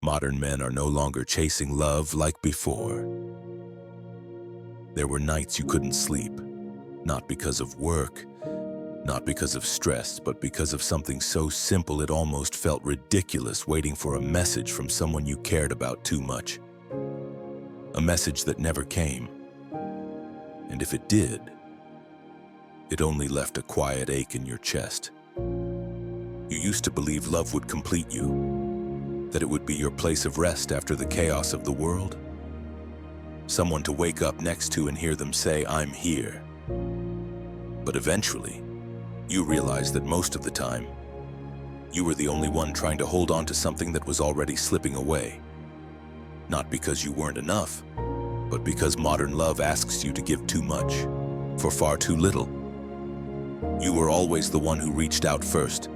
Modern men are no longer chasing love like before. There were nights you couldn't sleep, not because of work, not because of stress, but because of something so simple it almost felt ridiculous, waiting for a message from someone you cared about too much. A message that never came. And if it did, it only left a quiet ache in your chest. You used to believe love would complete you, that it would be your place of rest after the chaos of the world. Someone to wake up next to and hear them say, "I'm here." But eventually, you realized that most of the time, you were the only one trying to hold on to something that was already slipping away. Not because you weren't enough, but because modern love asks you to give too much, for far too little. You were always the one who reached out first,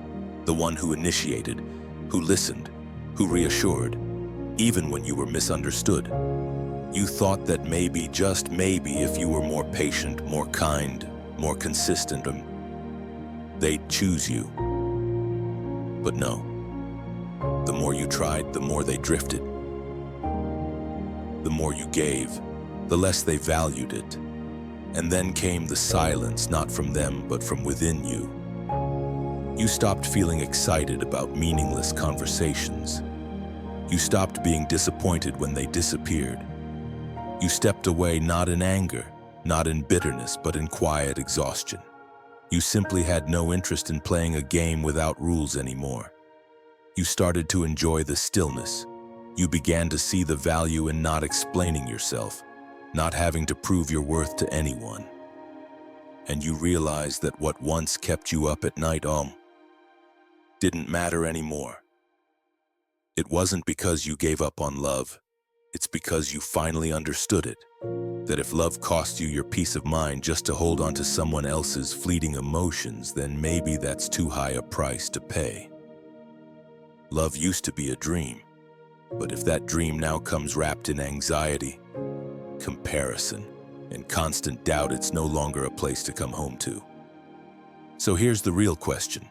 the one who initiated, who listened, who reassured, even when you were misunderstood. You thought that maybe, just maybe, if you were more patient, more kind, more consistent, they'd choose you. But no. The more you tried, the more they drifted. The more you gave, the less they valued it. And then came the silence, not from them, but from within you. You stopped feeling excited about meaningless conversations. You stopped being disappointed when they disappeared. You stepped away not in anger, not in bitterness, but in quiet exhaustion. You simply had no interest in playing a game without rules anymore. You started to enjoy the stillness. You began to see the value in not explaining yourself, not having to prove your worth to anyone. And you realized that what once kept you up at night didn't matter anymore. It wasn't because you gave up on love. It's because you finally understood it. That if love cost you your peace of mind just to hold on to someone else's fleeting emotions, then maybe that's too high a price to pay. Love used to be a dream, but if that dream now comes wrapped in anxiety, comparison, and constant doubt, it's no longer a place to come home to. So here's the real question.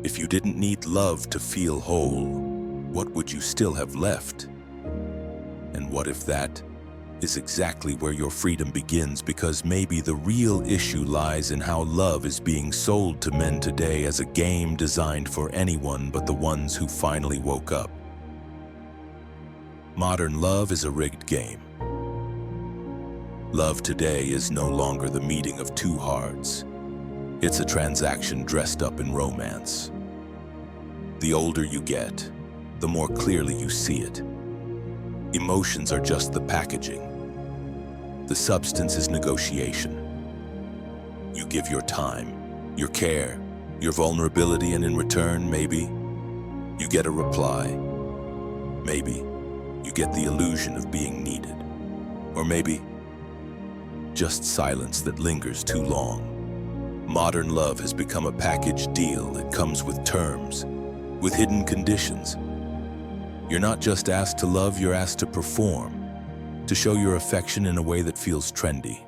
If you didn't need love to feel whole, what would you still have left? And what if that is exactly where your freedom begins? Because maybe the real issue lies in how love is being sold to men today as a game designed for anyone but the ones who finally woke up. Modern love is a rigged game. Love today is no longer the meeting of two hearts. It's a transaction dressed up in romance. The older you get, the more clearly you see it. Emotions are just the packaging. The substance is negotiation. You give your time, your care, your vulnerability, and in return, maybe, you get a reply. Maybe, you get the illusion of being needed. Or maybe, just silence that lingers too long. Modern love has become a package deal. It comes with terms, with hidden conditions. You're not just asked to love, you're asked to perform, to show your affection in a way that feels trendy,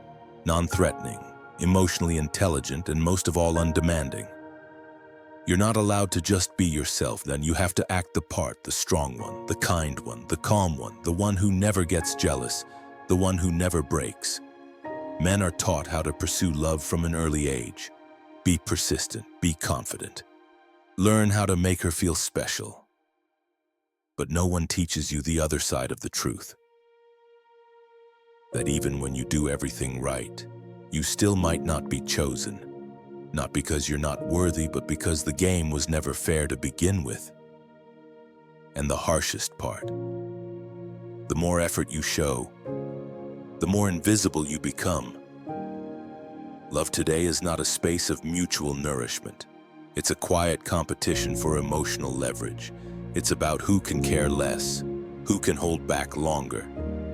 non-threatening, emotionally intelligent, and most of all, undemanding. You're not allowed to just be yourself, then you have to act the part, the strong one, the kind one, the calm one, the one who never gets jealous, the one who never breaks. Men are taught how to pursue love from an early age. Be persistent, be confident. Learn how to make her feel special. But no one teaches you the other side of the truth. That even when you do everything right, you still might not be chosen. Not because you're not worthy, but because the game was never fair to begin with. And the harshest part, the more effort you show, the more invisible you become. Love today is not a space of mutual nourishment. It's a quiet competition for emotional leverage. It's about who can care less, who can hold back longer,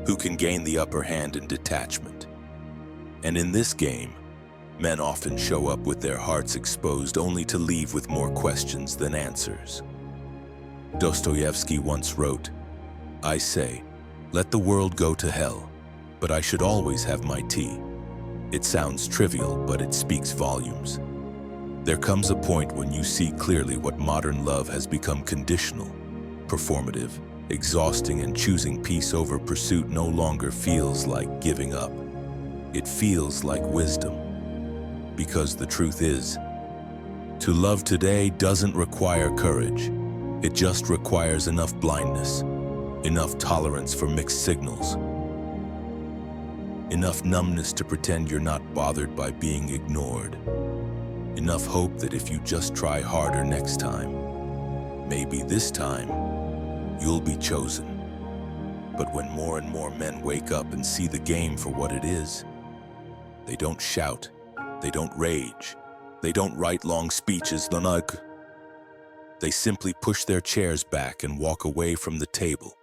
who can gain the upper hand in detachment. And in this game, men often show up with their hearts exposed only to leave with more questions than answers. Dostoevsky once wrote, "I say, let the world go to hell, but I should always have my tea." It sounds trivial, but it speaks volumes. There comes a point when you see clearly what modern love has become: conditional. performative, exhausting, and choosing peace over pursuit no longer feels like giving up. It feels like wisdom. Because the truth is, to love today doesn't require courage. It just requires enough blindness, enough tolerance for mixed signals, enough numbness to pretend you're not bothered by being ignored, enough hope that if you just try harder next time, maybe this time, you'll be chosen. But when more and more men wake up and see the game for what it is, they don't shout, they don't rage, they don't write long speeches, they simply push their chairs back and walk away from the table.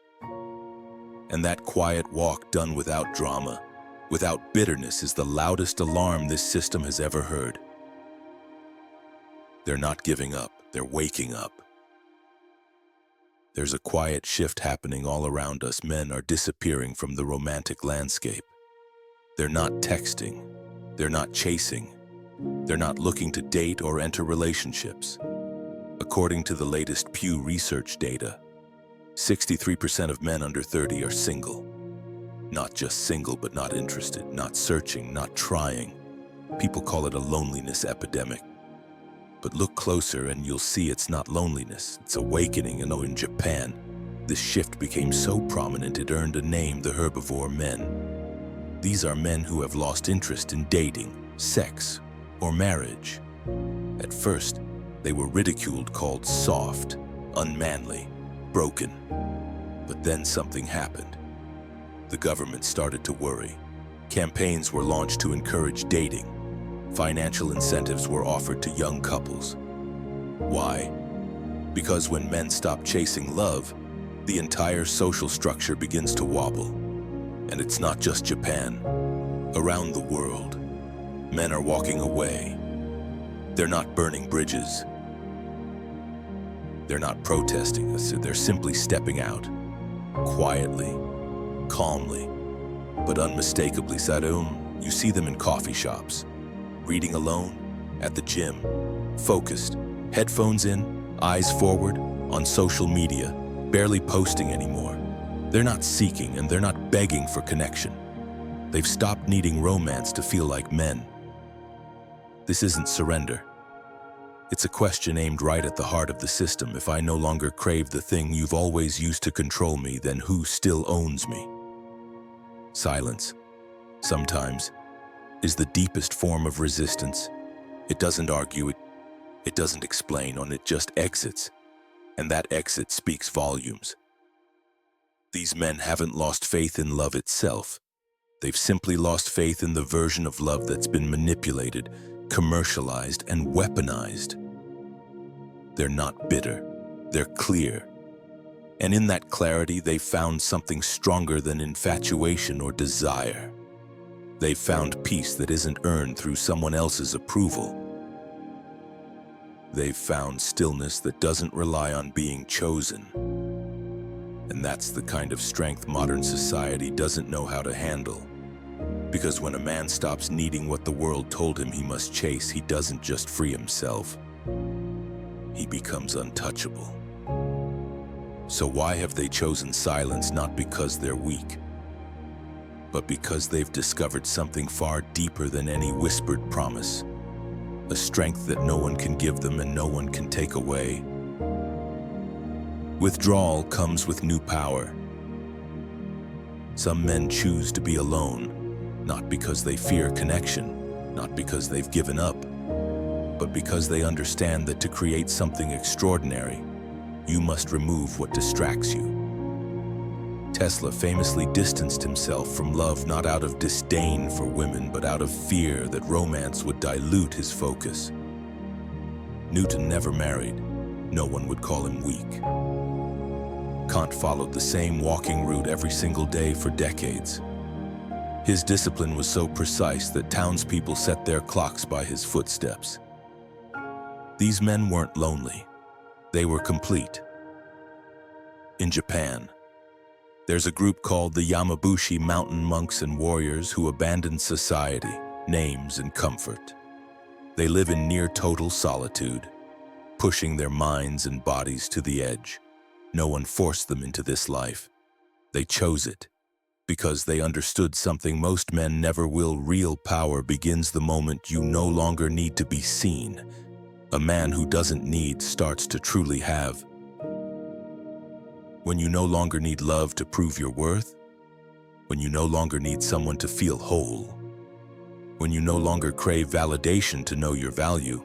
And that quiet walk done without drama, without bitterness, is the loudest alarm this system has ever heard. They're not giving up, they're waking up. There's a quiet shift happening all around us. Men are disappearing from the romantic landscape. They're not texting, they're not chasing, they're not looking to date or enter relationships. According to the latest Pew Research data, 63% of men under 30 are single. Not just single, but not interested, not searching, not trying. People call it a loneliness epidemic. But look closer and you'll see it's not loneliness, it's awakening. In Japan, this shift became so prominent it earned a name: the herbivore men. These are men who have lost interest in dating, sex, or marriage. At first, they were ridiculed, called soft, unmanly, broken. But then something happened. The government started to worry. Campaigns were launched to encourage dating. Financial incentives were offered to young couples. Why? Because when men stop chasing love, the entire social structure begins to wobble. And it's not just Japan. Around the world, men are walking away. They're not burning bridges. They're not protesting. They're simply stepping out. Quietly, calmly, but unmistakably. You see them in coffee shops, reading alone, at the gym, focused, headphones in, eyes forward, on social media, barely posting anymore. They're not seeking and they're not begging for connection. They've stopped needing romance to feel like men. This isn't surrender. It's a question aimed right at the heart of the system. If I no longer crave the thing you've always used to control me, then who still owns me? Silence, sometimes, is the deepest form of resistance. It doesn't argue, it doesn't explain, it just exits. And that exit speaks volumes. These men haven't lost faith in love itself. They've simply lost faith in the version of love that's been manipulated, commercialized, and weaponized. They're not bitter, they're clear. And in that clarity, they've found something stronger than infatuation or desire. They've found peace that isn't earned through someone else's approval. They've found stillness that doesn't rely on being chosen. And that's the kind of strength modern society doesn't know how to handle. Because when a man stops needing what the world told him he must chase, he doesn't just free himself. He becomes untouchable. So why have they chosen silence? Not because they're weak, but because they've discovered something far deeper than any whispered promise. A strength that no one can give them and no one can take away. Withdrawal comes with new power. Some men choose to be alone, not because they fear connection, not because they've given up, but because they understand that to create something extraordinary, you must remove what distracts you. Tesla famously distanced himself from love not out of disdain for women, but out of fear that romance would dilute his focus. Newton never married. No one would call him weak. Kant followed the same walking route every single day for decades. His discipline was so precise that townspeople set their clocks by his footsteps. These men weren't lonely. They were complete. In Japan, there's a group called the Yamabushi mountain monks and warriors who abandoned society, names, and comfort. They live in near total solitude, pushing their minds and bodies to the edge. No one forced them into this life. They chose it because they understood something most men never will. Real power begins the moment you no longer need to be seen. A man who doesn't need starts to truly have. When you no longer need love to prove your worth, when you no longer need someone to feel whole, when you no longer crave validation to know your value,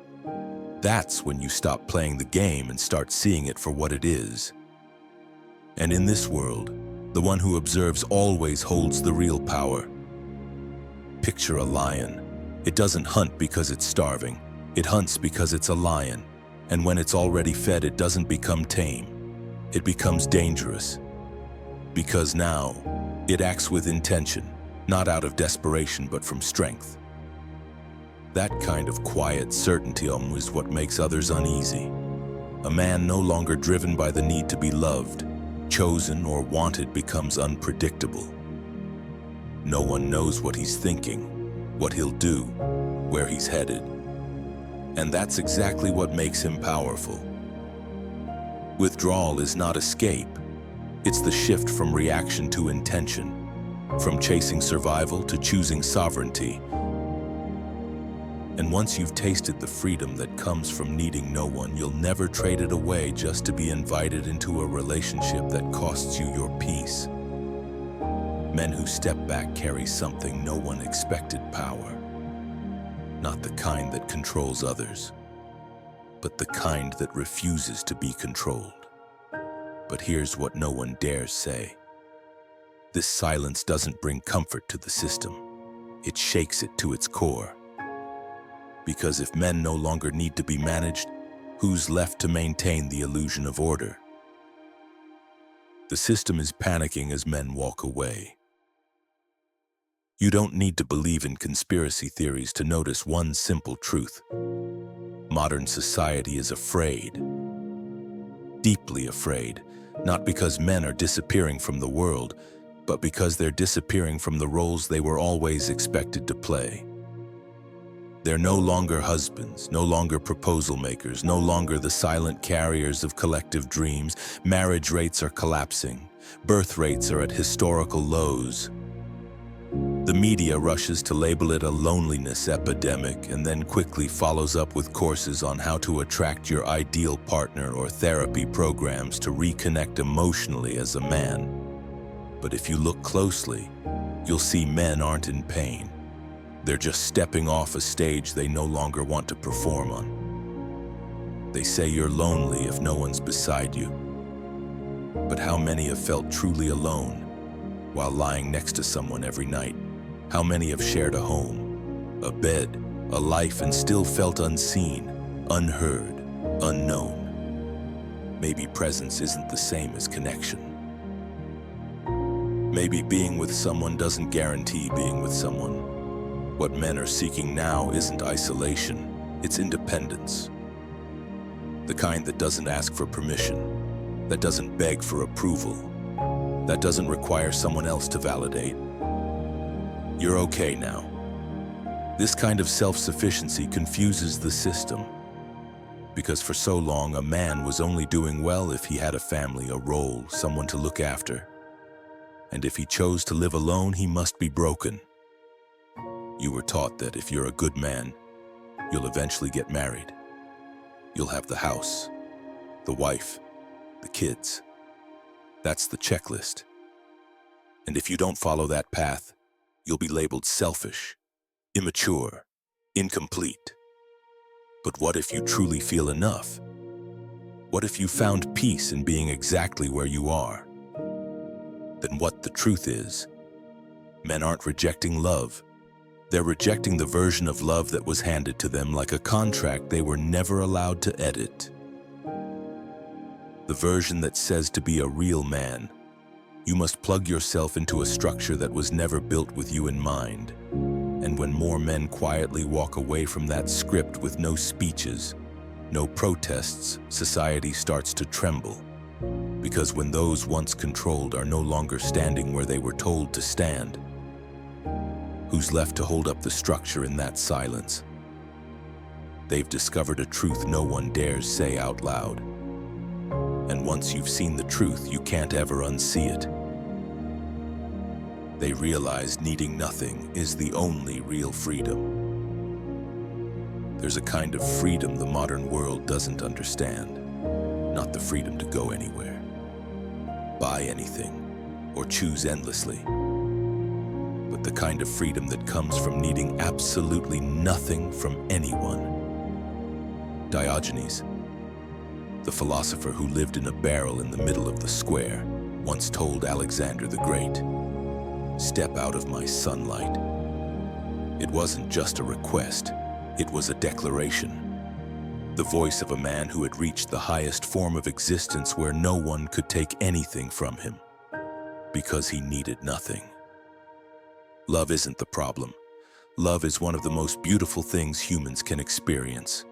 that's when you stop playing the game and start seeing it for what it is. And in this world, the one who observes always holds the real power. Picture a lion. It doesn't hunt because it's starving. It hunts because it's a lion. And when it's already fed, it doesn't become tame. It becomes dangerous. Because now, it acts with intention, not out of desperation but from strength. That kind of quiet certainty is what makes others uneasy. A man no longer driven by the need to be loved, chosen, or wanted becomes unpredictable. No one knows what he's thinking, what he'll do, where he's headed. And that's exactly what makes him powerful. Withdrawal is not escape. It's the shift from reaction to intention, from chasing survival to choosing sovereignty. And once you've tasted the freedom that comes from needing no one, you'll never trade it away just to be invited into a relationship that costs you your peace. Men who step back carry something no one expected: power. Not the kind that controls others, but the kind that refuses to be controlled. But here's what no one dares say. This silence doesn't bring comfort to the system. It shakes it to its core. Because if men no longer need to be managed, who's left to maintain the illusion of order? The system is panicking as men walk away. You don't need to believe in conspiracy theories to notice one simple truth. Modern society is afraid. Deeply afraid, not because men are disappearing from the world, but because they're disappearing from the roles they were always expected to play. They're no longer husbands, no longer proposal makers, no longer the silent carriers of collective dreams. Marriage rates are collapsing. Birth rates are at historical lows. The media rushes to label it a loneliness epidemic and then quickly follows up with courses on how to attract your ideal partner or therapy programs to reconnect emotionally as a man. But if you look closely, you'll see men aren't in pain. They're just stepping off a stage they no longer want to perform on. They say you're lonely if no one's beside you. But how many have felt truly alone while lying next to someone every night? How many have shared a home, a bed, a life, and still felt unseen, unheard, unknown? Maybe presence isn't the same as connection. Maybe being with someone doesn't guarantee being with someone. What men are seeking now isn't isolation, it's independence. The kind that doesn't ask for permission, that doesn't beg for approval, that doesn't require someone else to validate. You're okay now. This kind of self-sufficiency confuses the system. Because for so long, a man was only doing well if he had a family, a role, someone to look after. And if he chose to live alone, he must be broken. You were taught that if you're a good man, you'll eventually get married. You'll have the house, the wife, the kids. That's the checklist. And if you don't follow that path, you'll be labeled selfish, immature, incomplete. But what if you truly feel enough? What if you found peace in being exactly where you are? Then what the truth is, men aren't rejecting love. They're rejecting the version of love that was handed to them like a contract they were never allowed to edit. The version that says to be a real man, you must plug yourself into a structure that was never built with you in mind. And when more men quietly walk away from that script with no speeches, no protests, society starts to tremble. Because when those once controlled are no longer standing where they were told to stand, who's left to hold up the structure in that silence? They've discovered a truth no one dares say out loud. And once you've seen the truth, you can't ever unsee it. They realize needing nothing is the only real freedom. There's a kind of freedom the modern world doesn't understand. Not the freedom to go anywhere, buy anything, or choose endlessly, but the kind of freedom that comes from needing absolutely nothing from anyone. Diogenes, the philosopher who lived in a barrel in the middle of the square, once told Alexander the Great, "Step out of my sunlight." It wasn't just a request, it was a declaration. The voice of a man who had reached the highest form of existence where no one could take anything from him, because he needed nothing. Love isn't the problem. Love is one of the most beautiful things humans can experience.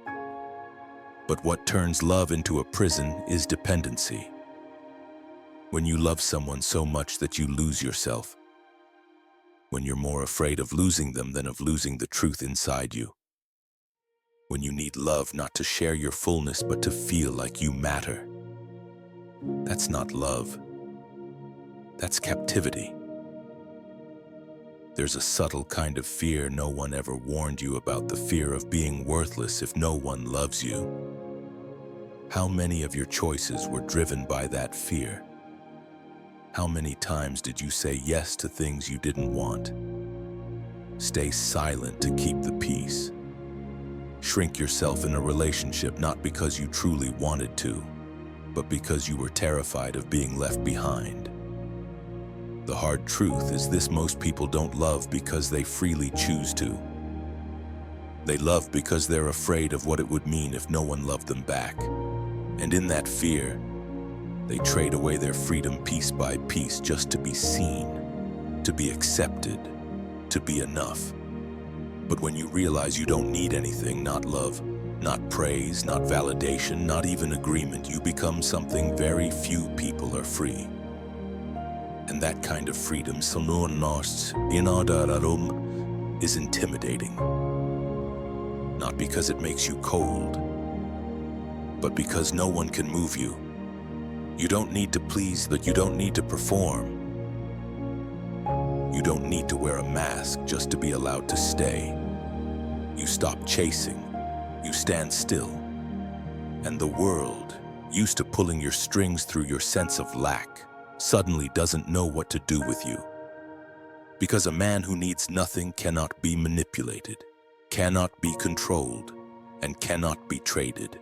But what turns love into a prison is dependency. When you love someone so much that you lose yourself. When you're more afraid of losing them than of losing the truth inside you. When you need love not to share your fullness but to feel like you matter. That's not love. That's captivity. There's a subtle kind of fear no one ever warned you about, the fear of being worthless if no one loves you. How many of your choices were driven by that fear? How many times did you say yes to things you didn't want? Stay silent to keep the peace. Shrink yourself in a relationship not because you truly wanted to, but because you were terrified of being left behind. The hard truth is this: most people don't love because they freely choose to. They love because they're afraid of what it would mean if no one loved them back. And in that fear, they trade away their freedom piece by piece just to be seen, to be accepted, to be enough. But when you realize you don't need anything, not love, not praise, not validation, not even agreement, you become something very few people are free. And that kind of freedom is intimidating. Not because it makes you cold, but because no one can move you. You don't need to please, but you don't need to perform. You don't need to wear a mask just to be allowed to stay. You stop chasing, you stand still. And the world, used to pulling your strings through your sense of lack, suddenly doesn't know what to do with you. Because a man who needs nothing cannot be manipulated, cannot be controlled, and cannot be traded.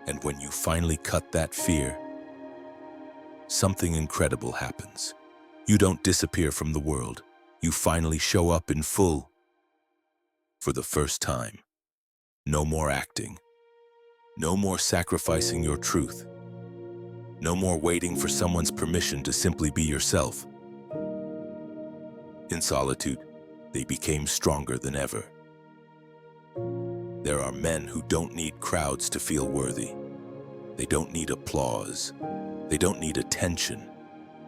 And when you finally cut that fear, something incredible happens. You don't disappear from the world. You finally show up in full. For the first time. No more acting. No more sacrificing your truth. No more waiting for someone's permission to simply be yourself. In solitude, they became stronger than ever. There are men who don't need crowds to feel worthy. They don't need applause. They don't need attention.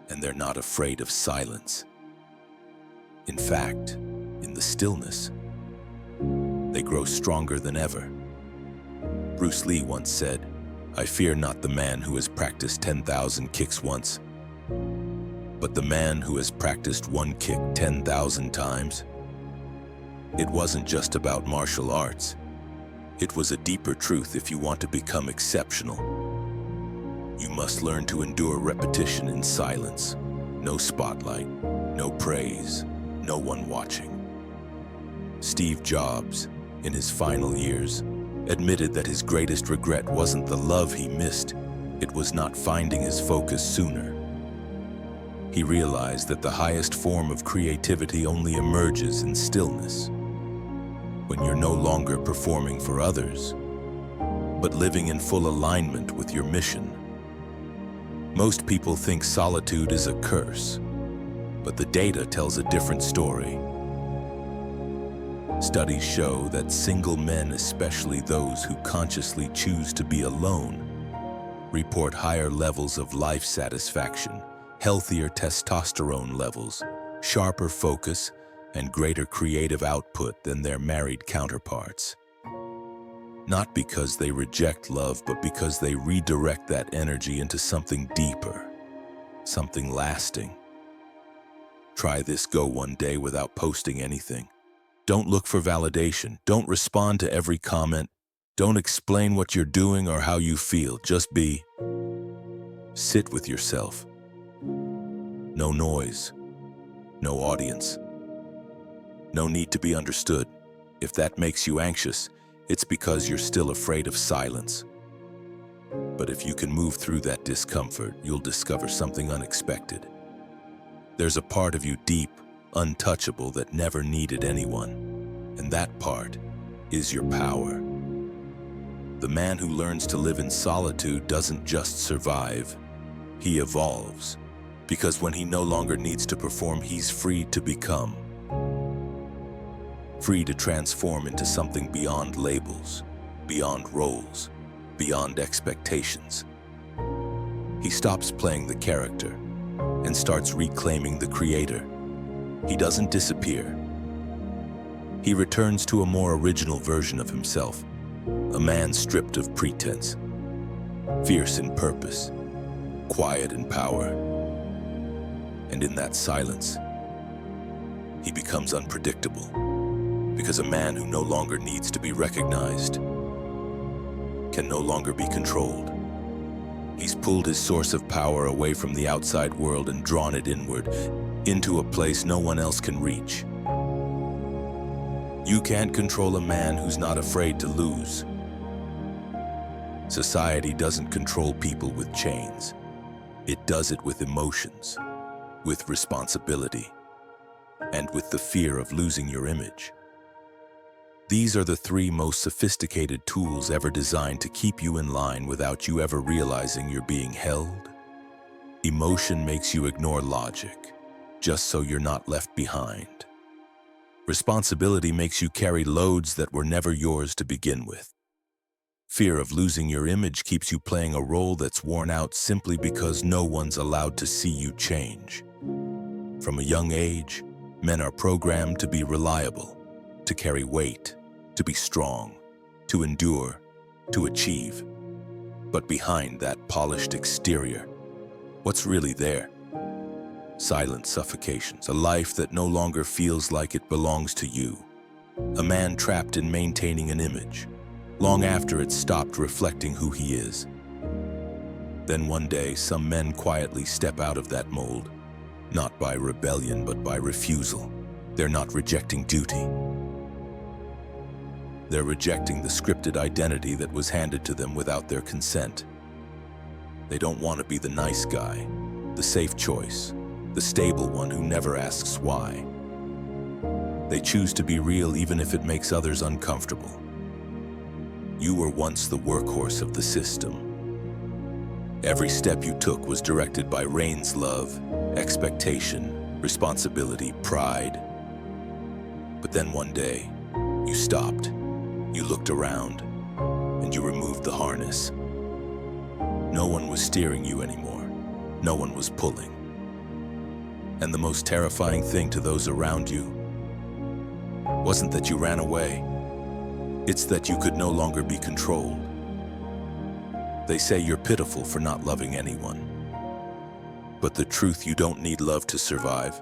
And they're not afraid of silence. In fact, in the stillness, they grow stronger than ever. Bruce Lee once said, "I fear not the man who has practiced 10,000 kicks once, but the man who has practiced one kick 10,000 times." It wasn't just about martial arts. It was a deeper truth. If you want to become exceptional, you must learn to endure repetition in silence. No spotlight, no praise, no one watching. Steve Jobs, in his final years, admitted that his greatest regret wasn't the love he missed, it was not finding his focus sooner. He realized that the highest form of creativity only emerges in stillness, when you're no longer performing for others, but living in full alignment with your mission. Most people think solitude is a curse, but the data tells a different story. Studies show that single men, especially those who consciously choose to be alone, report higher levels of life satisfaction, healthier testosterone levels, sharper focus, and greater creative output than their married counterparts. Not because they reject love, but because they redirect that energy into something deeper, something lasting. Try this. Go one day without posting anything. Don't look for validation. Don't respond to every comment. Don't explain what you're doing or how you feel. Just be. Sit with yourself. No noise. No audience. No need to be understood. If that makes you anxious, it's because you're still afraid of silence. But if you can move through that discomfort, you'll discover something unexpected. There's a part of you deep, untouchable, that never needed anyone. And that part is your power. The man who learns to live in solitude doesn't just survive, he evolves. Because when he no longer needs to perform, he's free to become. Free to transform into something beyond labels, beyond roles, beyond expectations. He stops playing the character and starts reclaiming the creator. He doesn't disappear. He returns to a more original version of himself, a man stripped of pretense, fierce in purpose, quiet in power. And in that silence, he becomes unpredictable, because a man who no longer needs to be recognized can no longer be controlled. He's pulled his source of power away from the outside world and drawn it inward, into a place no one else can reach. You can't control a man who's not afraid to lose. Society doesn't control people with chains. It does it with emotions, with responsibility, and with the fear of losing your image. These are the three most sophisticated tools ever designed to keep you in line without you ever realizing you're being held. Emotion makes you ignore logic, just so you're not left behind. Responsibility makes you carry loads that were never yours to begin with. Fear of losing your image keeps you playing a role that's worn out simply because no one's allowed to see you change. From a young age, men are programmed to be reliable, to carry weight, to be strong, to endure, to achieve. But behind that polished exterior, what's really there? Silent suffocations, a life that no longer feels like it belongs to you. A man trapped in maintaining an image, long after it stopped reflecting who he is. Then one day, some men quietly step out of that mold, not by rebellion, but by refusal. They're not rejecting duty. They're rejecting the scripted identity that was handed to them without their consent. They don't want to be the nice guy, the safe choice, the stable one who never asks why. They choose to be real even if it makes others uncomfortable. You were once the workhorse of the system. Every step you took was directed by Rain's love, expectation, responsibility, pride. But then one day, you stopped. You looked around, and you removed the harness. No one was steering you anymore. No one was pulling. And the most terrifying thing to those around you wasn't that you ran away. It's that you could no longer be controlled. They say you're pitiful for not loving anyone. But the truth, you don't need love to survive.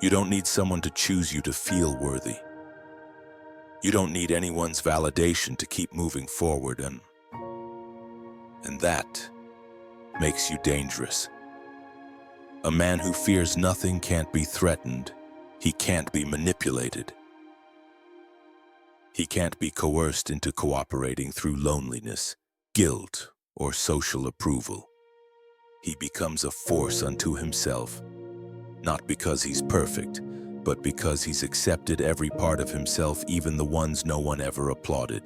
You don't need someone to choose you to feel worthy. You don't need anyone's validation to keep moving forward, and that makes you dangerous. A man who fears nothing can't be threatened. He can't be manipulated. He can't be coerced into cooperating through loneliness, guilt, or social approval. He becomes a force unto himself, not because he's perfect, but because he's accepted every part of himself, even the ones no one ever applauded.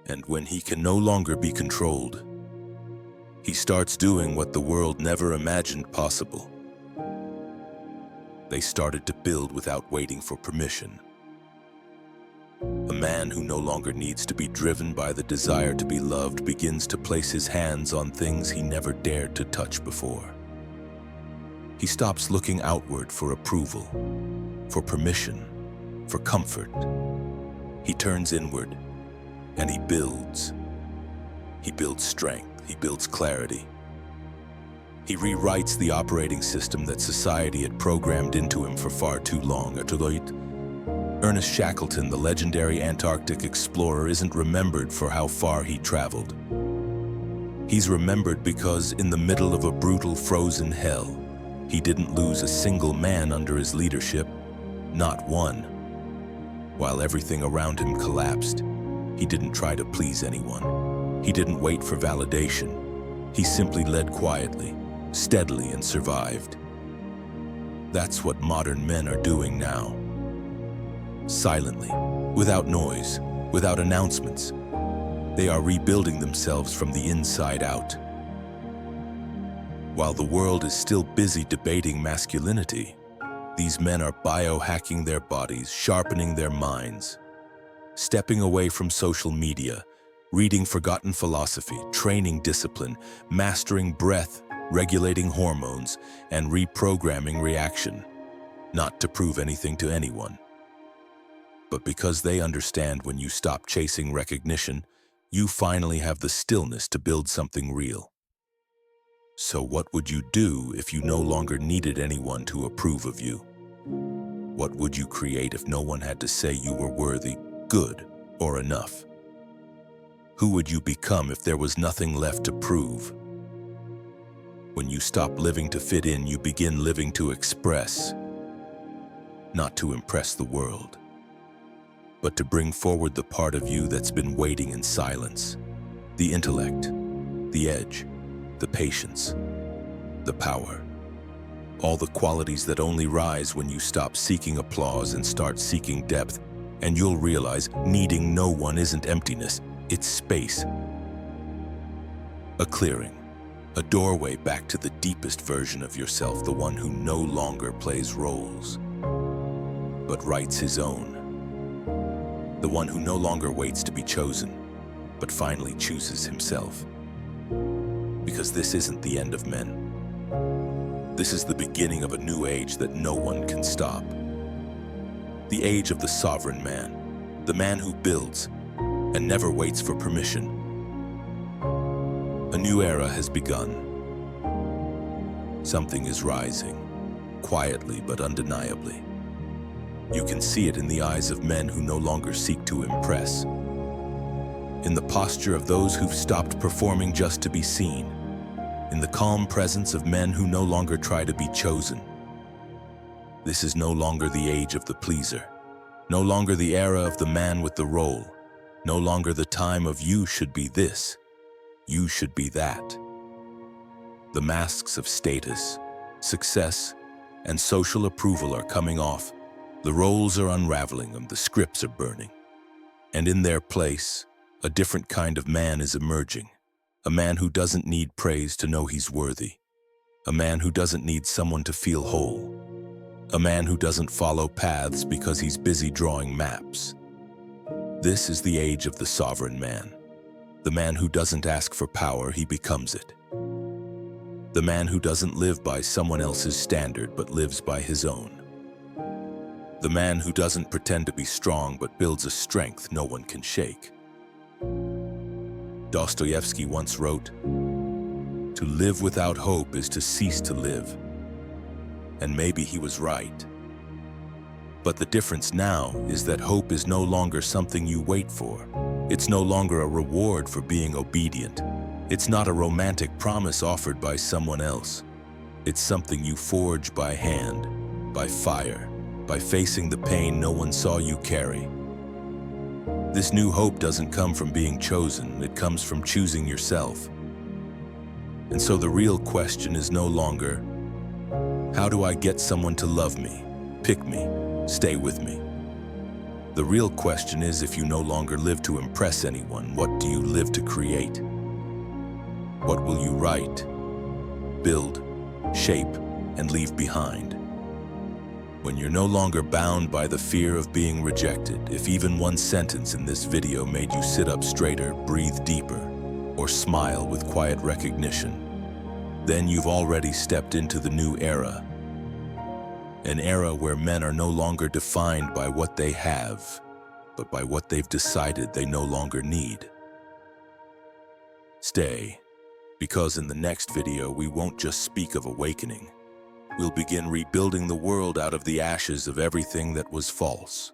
And when he can no longer be controlled, he starts doing what the world never imagined possible. They started to build without waiting for permission. A man who no longer needs to be driven by the desire to be loved begins to place his hands on things he never dared to touch before. He stops looking outward for approval, for permission, for comfort. He turns inward, And he builds. He builds strength. He builds clarity. He rewrites the operating system that society had programmed into him for far too long. Ernest Shackleton, the legendary Antarctic explorer, isn't remembered for how far he traveled. He's remembered because, in the middle of a brutal frozen hell, he didn't lose a single man under his leadership, not one. While everything around him collapsed, he didn't try to please anyone. He didn't wait for validation. He simply led quietly, steadily, and survived. That's what modern men are doing now. Silently, without noise, without announcements, they are rebuilding themselves from the inside out. While the world is still busy debating masculinity, these men are biohacking their bodies, sharpening their minds, stepping away from social media, reading forgotten philosophy, training discipline, mastering breath, regulating hormones, and reprogramming reaction, not to prove anything to anyone, but because they understand when you stop chasing recognition, you finally have the stillness to build something real. So what would you do if you no longer needed anyone to approve of you? What would you create if no one had to say you were worthy, good, or enough? Who would you become if there was nothing left to prove? When you stop living to fit in, you begin living to express, not to impress the world, but to bring forward the part of you that's been waiting in silence. The intellect, the edge, the patience, the power. All the qualities that only rise when you stop seeking applause and start seeking depth. And you'll realize needing no one isn't emptiness, it's space. A clearing, a doorway back to the deepest version of yourself, the one who no longer plays roles, but writes his own. The one who no longer waits to be chosen, but finally chooses himself. Because this isn't the end of men. This is the beginning of a new age that no one can stop. The age of the sovereign man, the man who builds and never waits for permission. A new era has begun. Something is rising, quietly but undeniably. You can see it in the eyes of men who no longer seek to impress, in the posture of those who've stopped performing just to be seen, in the calm presence of men who no longer try to be chosen. This is no longer the age of the pleaser, no longer the era of the man with the role, no longer the time of you should be this, you should be that. The masks of status, success, and social approval are coming off. The roles are unraveling them, the scripts are burning. And in their place, a different kind of man is emerging. A man who doesn't need praise to know he's worthy. A man who doesn't need someone to feel whole. A man who doesn't follow paths because he's busy drawing maps. This is the age of the sovereign man. The man who doesn't ask for power, he becomes it. The man who doesn't live by someone else's standard but lives by his own. The man who doesn't pretend to be strong but builds a strength no one can shake. Dostoevsky once wrote, "To live without hope is to cease to live." And maybe he was right. But the difference now is that hope is no longer something you wait for. It's no longer a reward for being obedient. It's not a romantic promise offered by someone else. It's something you forge by hand, by fire, by facing the pain no one saw you carry. This new hope doesn't come from being chosen, it comes from choosing yourself. And so the real question is no longer, how do I get someone to love me, pick me, stay with me? The real question is, if you no longer live to impress anyone, what do you live to create? What will you write, build, shape, and leave behind? When you're no longer bound by the fear of being rejected, if even one sentence in this video made you sit up straighter, breathe deeper, or smile with quiet recognition, then you've already stepped into the new era. An era where men are no longer defined by what they have, but by what they've decided they no longer need. Stay, because in the next video we won't just speak of awakening. We'll begin rebuilding the world out of the ashes of everything that was false.